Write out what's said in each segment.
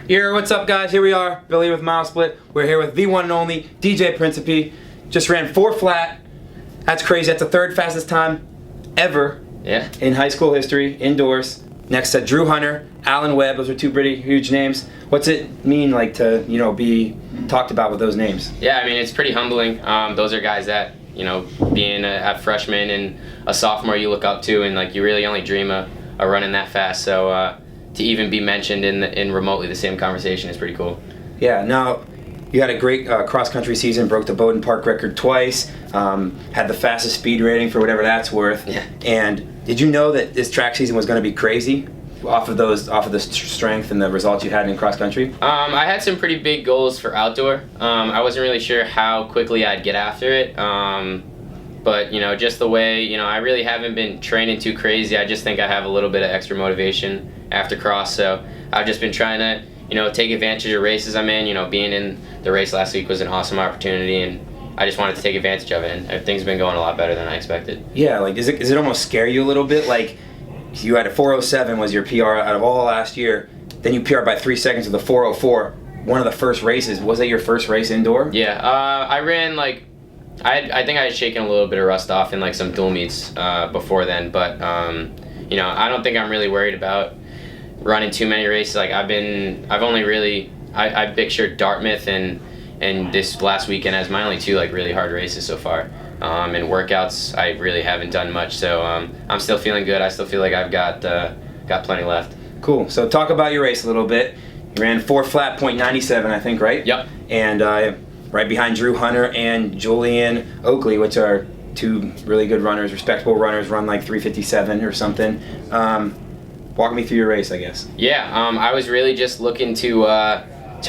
Yo, what's up guys? Here we are, Billy with MileSplit. We're here with the one and only DJ Principe. Just ran 4 flat. That's crazy. That's the 3rd fastest time ever in high school history, indoors. Next to Drew Hunter, Alan Webb. Those are 2 pretty huge names. What's it mean like to, be talked about with those names? Yeah, I mean, it's pretty humbling. Those are guys that, being a freshman and a sophomore you look up to, and like you really only dream of running that fast. So to even be mentioned in remotely the same conversation is pretty cool. Yeah, now you had a great cross-country season, broke the Bowdoin Park record twice, had the fastest speed rating for whatever that's worth. Yeah. And did you know that this track season was going to be crazy off of the strength and the results you had in cross-country? I had some pretty big goals for outdoor. I wasn't really sure how quickly I'd get after it. But just the way, I really haven't been training too crazy. I just think I have a little bit of extra motivation after cross, so I've just been trying to, take advantage of races I'm in. Being in the race last week was an awesome opportunity, and I just wanted to take advantage of it, and things have been going a lot better than I expected. Yeah, like does it almost scare you a little bit? Like you had a 4:07 was your PR out of all last year, then you PR'd by 3 seconds with a 4:04. One of the first races. Was that your first race indoor? Yeah, I ran I think I had shaken a little bit of rust off in some dual meets before then, but I don't think I'm really worried about running too many races. I pictured Dartmouth and this last weekend as my only 2 really hard races so far. And workouts I really haven't done much, so I'm still feeling good. I still feel like I've got plenty left. Cool. So talk about your race a little bit. You ran 4 flat, .97, I think, right? Yep. And right behind Drew Hunter and Julian Oakley, which are 2 really good runners, respectable runners, run like 3:57 or something. Walk me through your race, I guess. Yeah, I was really just looking to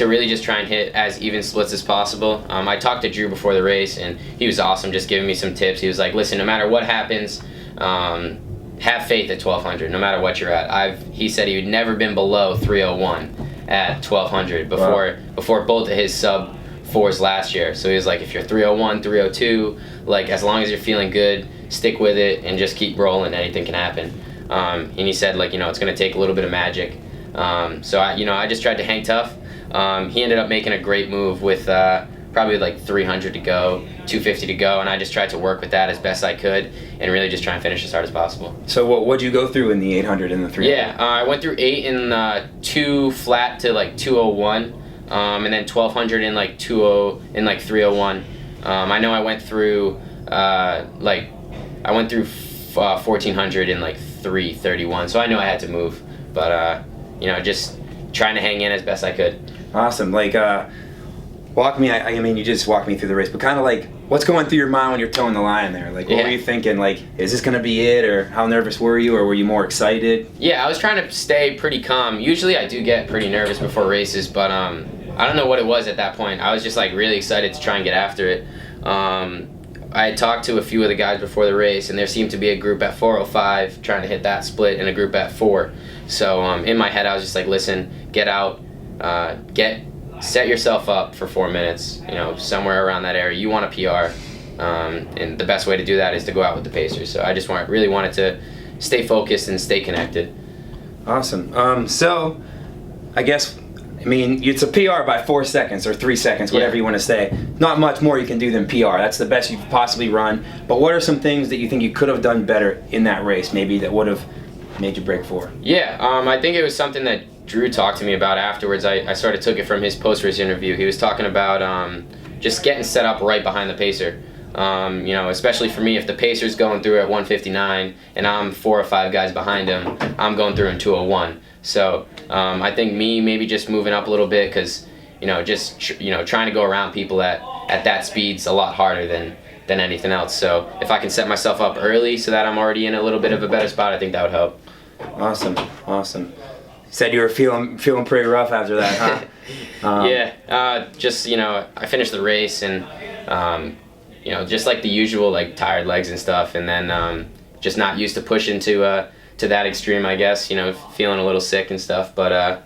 really just try and hit as even splits as possible. I talked to Drew before the race, and he was awesome, just giving me some tips. He was like, listen, no matter what happens, have faith at 1200, no matter what you're at. He said he had never been below 301 at 1200 before both of his sub 4s last year. So he was like, if you're 301, 302, as long as you're feeling good, stick with it and just keep rolling, anything can happen. And he said, it's going to take a little bit of magic. So I just tried to hang tough. He ended up making a great move with probably 300 to go, 250 to go, and I just tried to work with that as best I could and really just try and finish as hard as possible. So what'd you go through in the 800 and the 300? Yeah, I went through 8 in 2 flat to 201, and then 1200 in 301. I know I went through 1400 in 331, so I knew I had to move, but just trying to hang in as best I could. Awesome. Walk me. I mean, you just walked me through the race, but kind of what's going through your mind when you're towing the line there? What were you thinking? Is this gonna be it, or how nervous were you, or were you more excited? Yeah, I was trying to stay pretty calm. Usually, I do get pretty nervous before races, but I don't know what it was at that point. I was just really excited to try and get after it. I had talked to a few of the guys before the race, and there seemed to be a group at 4:05 trying to hit that split, and a group at 4. So in my head, I was just listen, get out, set yourself up for 4 minutes. Somewhere around that area, you want a PR, and the best way to do that is to go out with the pacers. So I just really wanted to stay focused and stay connected. Awesome. So I guess. I mean, it's a PR by 4 seconds or 3 seconds, whatever you want to say. Not much more you can do than PR. That's the best you've possibly run. But what are some things that you think you could have done better in that race, maybe that would have made you break 4? Yeah, I think it was something that Drew talked to me about afterwards. I sort of took it from his post-race interview. He was talking about just getting set up right behind the pacer. Especially for me, if the pacer's going through at 159 and I'm 4 or 5 guys behind him, I'm going through in 201. So I think maybe just moving up a little bit, because trying to go around people at that speed's a lot harder than anything else. So if I can set myself up early so that I'm already in a little bit of a better spot, I think that would help. Awesome. Said you were feeling pretty rough after that, huh? Yeah, I finished the race and just the usual tired legs and stuff, and then just not used to pushing to that extreme, I guess, feeling a little sick and stuff, but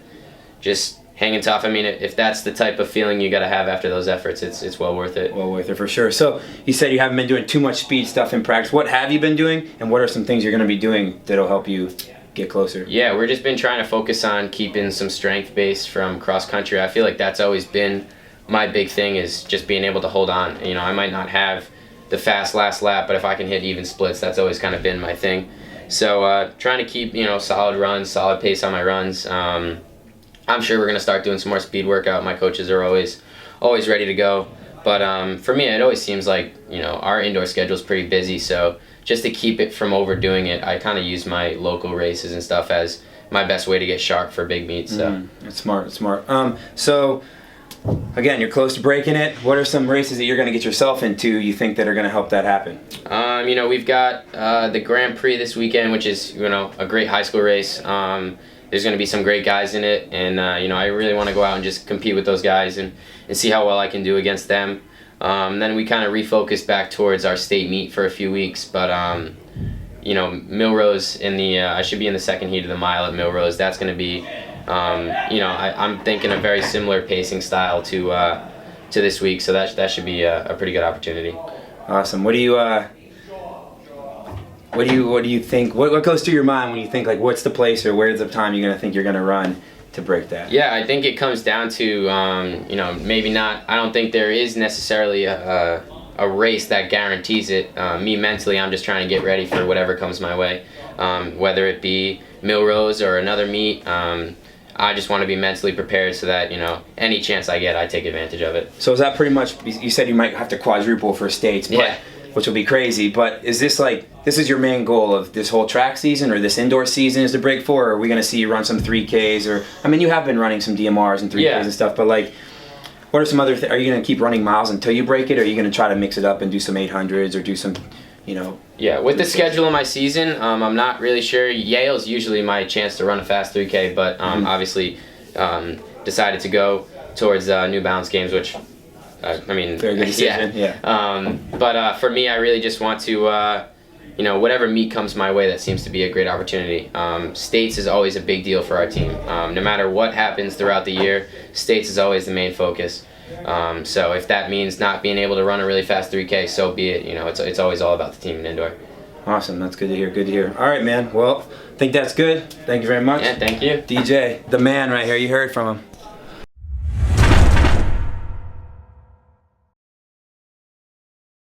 just hanging tough. I mean, if that's the type of feeling you got to have after those efforts, it's well worth it. Well worth it for sure. So you said you haven't been doing too much speed stuff in practice. What have you been doing, and what are some things you're going to be doing that'll help you get closer? Yeah, we're just been trying to focus on keeping some strength base from cross country. I feel like that's always been my big thing, is just being able to hold on. You know, I might not have the fast last lap, but if I can hit even splits, that's always kind of been my thing. So trying to keep, you know, solid runs, solid pace on my runs. I'm sure we're going to start doing some more speed workout. My coaches are always ready to go. But for me, it always seems like, you know, our indoor schedule is pretty busy. So just to keep it from overdoing it, I kind of use my local races and stuff as my best way to get sharp for big meets. So It's smart. It's smart. So again, you're close to breaking it. What are some races that you're going to get yourself into, you think, that are going to help that happen? You know, we've got the Grand Prix this weekend, which is, you know, a great high school race. There's going to be some great guys in it, and you know, I really want to go out and just compete with those guys and see how well I can do against them. Then we kind of refocus back towards our state meet for a few weeks, but you know, Millrose I should be in the second heat of the mile at Millrose. That's going to be, you know, I'm thinking a very similar pacing style to this week, so that should be a pretty good opportunity. Awesome. What do you think? What goes through your mind when you think, like, what's the place or where's the time you're gonna think you're gonna run to break that? Yeah, I think it comes down to you know, maybe not. I don't think there is necessarily a race that guarantees it. Me mentally, I'm just trying to get ready for whatever comes my way, whether it be Millrose or another meet. I just want to be mentally prepared so that, you know, any chance I get, I take advantage of it. So is that pretty much? You said you might have to quadruple for states, but, yeah, which will be crazy. But is this this is your main goal of this whole track season, or this indoor season is to break 4? Or are we going to see you run some 3Ks? Or, I mean, you have been running some DMRs and 3Ks and stuff, but like, what are some other are you going to keep running miles until you break it, or are you going to try to mix it up and do some 800s or do some, you know? Yeah, with the schedule of my season, I'm not really sure. Yale's usually my chance to run a fast 3K, but obviously decided to go towards New Balance games, which I mean, very good decision. But for me, I really just want to, you know, whatever meet comes my way, that seems to be a great opportunity. States is always a big deal for our team. No matter what happens throughout the year, States is always the main focus. So if that means not being able to run a really fast 3K, so be it. You know, it's always all about the team and indoor. Awesome, that's good to hear. Good to hear. All right, man. Well, I think that's good. Thank you very much. Yeah, thank you. DJ, the man right here. You heard from him.